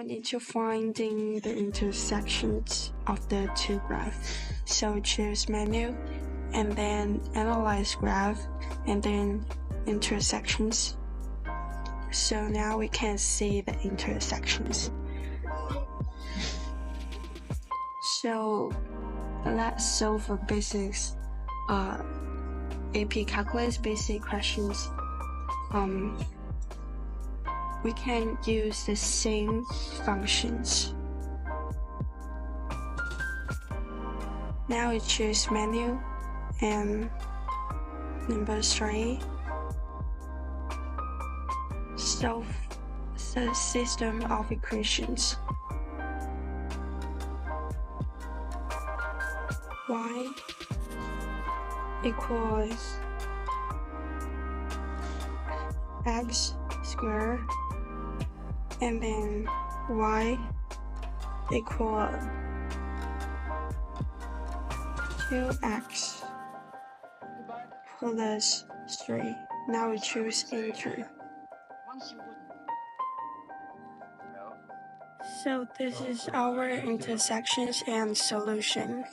need to finding the intersections of the two graphs. So choose menu and then analyze graph and then intersections. So now we can see the intersections. So let's solve a basics AP Calculus BC questions. We can use the same functions. Now we choose menu and number 3. Solve the system of equations. Y equals x squared and then y equal 2x plus 3. Now we choose enter. So this is our intersections and solution.